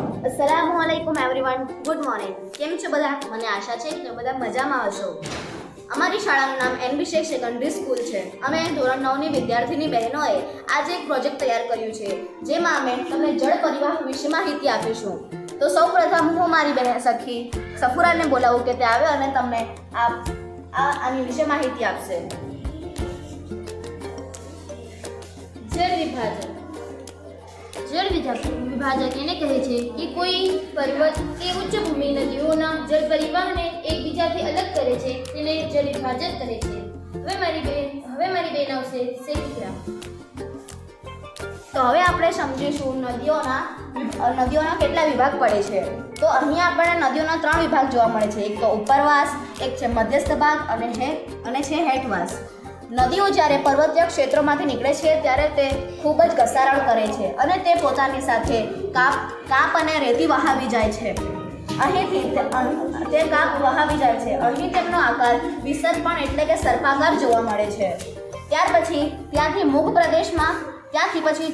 अस्सलामुअलैकुम everyone, good morning. કેમ છો બધા? મને આશા છે કે બધા મજામાં હશો। અમારી શાળાનું નામ એનબી શેખ સેકન્ડરી સ્કૂલ છે। અમે ધોરણ 9 ની વિદ્યાર્થીની બહેનોએ આજે એક પ્રોજેક્ટ તૈયાર કર્યું છે, જેમાં અમે તમને જળ પરિવહન વિશે માહિતી આપીશું। તો સૌપ્રથમ હું મારી બહેન સખી સફુરાને બોલાવું કે તે આવે અને તમને આની વિશે માહિતી આપશે। જળ વિભાજક એને કહે છે કે કોઈ પર્વત કે ઉચ્ચભૂમિ નદીઓના જળ પરિવહનને એકબીજાથી અલગ કરે છે, તેને જળ વિભાજક કહે છે। હવે મારી બેન આવશે શેખીરા। તો હવે આપણે સમજીશું નદીઓના કેટલા વિભાગ પડે છે। તો અહીંયા આપણને નદીઓના 3 વિભાગ જોવા મળે છે। એક તો ઉપરવાસ, એક છે મધ્યસ્થ ભાગ અને છે હેઠવાસ। નદીઓ જ્યારે પર્વતીય ક્ષેત્રોમાંથી નીકળે છે ત્યારે તે ખૂબ જ ઘસારણ કરે છે અને તે પોતાની સાથે કાપ અને રેતી વહાવી જાય છે। અહીંથી તે કાપ વહાવી જાય છે। અહીં તેમનો આકાર વિસર્પણ એટલે કે સર્પાકાર જોવા મળે છે। ત્યાંથી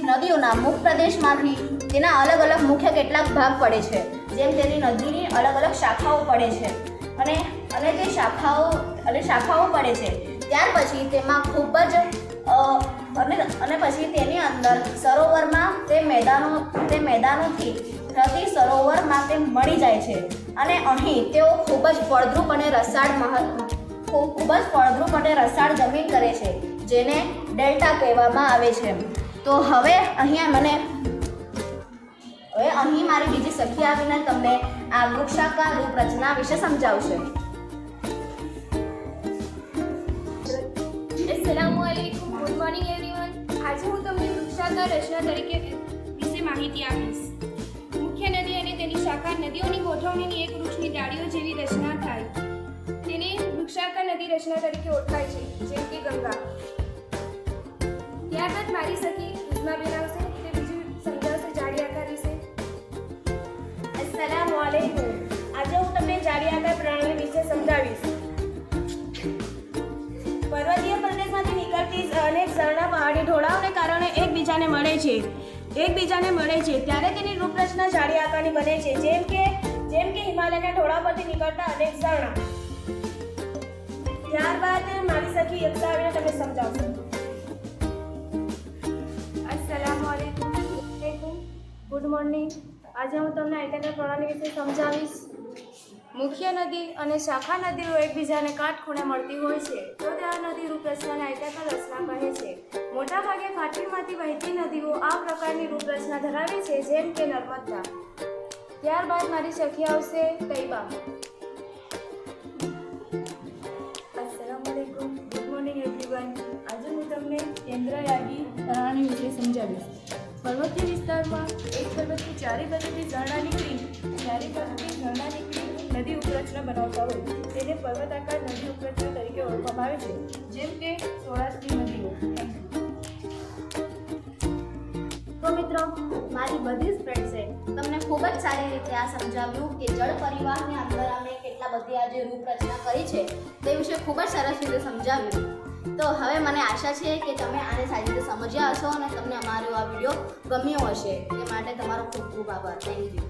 નદીઓના મુખ પ્રદેશમાંથી તેના અલગ અલગ મુખ્ય કેટલાક ભાગ પડે છે, જેમ તેની નદીની અલગ અલગ શાખાઓ પડે છે અને તે શાખાઓ પડે છે। ત્યાર પછી તેમાં ખૂબ જ અને પછી તેની અંદર સરોવરમાં તે મેદાનોથી પ્રતિ સરોવરમાં તે મળી જાય છે અને અહીં તેઓ ખૂબ જ ફળદ્રુપ અને રસાળ જમીન કરે છે, જેને ડેલ્ટા કહેવામાં આવે છે। તો હવે અહીં મારી બીજી સખી આવીને તમને આ વૃક્ષાકાર રૂપરચના વિશે સમજાવશે। अस्सलामुअलैकुમ, ગુડ મોર્નિંગ એવરીવન। આજે હું તમને વૃક્ષાકાર રચના તરીકે વિશે માહિતી આપીશ। મુખ્ય નદી અને તેની શાખા નદીઓની ગોઠવણીની એક વૃક્ષની ડાળીઓ જેવી રચના થાય તેને વૃક્ષાકાર નદી રચના તરીકે ઓળખાય છે, જેમ કે ગંગા। ત્યારબાદ મારી સખી ઉસ્માબેન આવશે, તે બીજું સમજાવશે જાળી આકાર વિશે। अस्सलामुअलैकुમ, આજે હું તમને જાળી આકાર પ્રણાલી વિશે સમજાવીશ। પર્વતીય પ્રદેશમાંથી નીકળતી અનેક ઝરણા પહાડી ઢોળાવને કારણે એકબીજાને મળે છે ત્યારે તેની રૂપરચના જાળી આકારની બને છે, જેમ કે હિમાલયના ઢોળાવ પરથી નીકળતા અનેક ઝરણા। ત્યારબાદ મારી સખી યક્ષા આવીને તમને સમજાવશે। अस्सलामुअलैकुમ, ગુડ મોર્નિંગ। આજે હું તમને આયતાકાર પ્રણાલી વિશે સમજાવીશ। મુખ્ય નદી અને શાખા નદીઓ એકબીજાને કાટખૂણે મળતી હોય છે, તો ત્યાં નદી રૂપરચનાને આયતાકાર રચના કહે છે। મોટાભાગે ફાટવીમાંથી વહેતી નદીઓ આ પ્રકારની રૂપરચના ધરાવે છે, જેમ કે નર્મદા। ત્યારબાદ મારી સખી આવશે તૈબા। अस्सलामुअलैकुમ, ગુડ મોર્નિંગ એવરીવન। આજે હું તમને કેન્દ્રયાગી પ્રણાલી વિશે સમજાવીશ। પર્વતીય વિસ્તારમાં એક પર્વતની ચારે બાજુથી ઝરણા નીકળી નદી ઉપરચના બનાવતા હોય તેને પર્વતાકાર નદી ઉપરચના તરીકે ઓળખવામાં આવે છે, જેમ કે સૌરાષ્ટ્રની નદીઓ। તો મિત્રો, મારી બધી જ ફ્રેન્ડ્સે તમને ખૂબ જ સારી રીતે આ સમજાવ્યું કે જળ પરિવહનની અંદર અમે કેટલા બધી આ જે રૂપરચના કરી છે તે વિશે ખૂબ જ સરસ રીતે સમજાવ્યું। તો હવે મને આશા છે કે તમે આને સારી રીતે સમજ્યા હશો અને તમને અમારો આ વિડીયો ગમ્યો હશે। તે માટે તમારો ખૂબ ખૂબ આભાર। Thank you.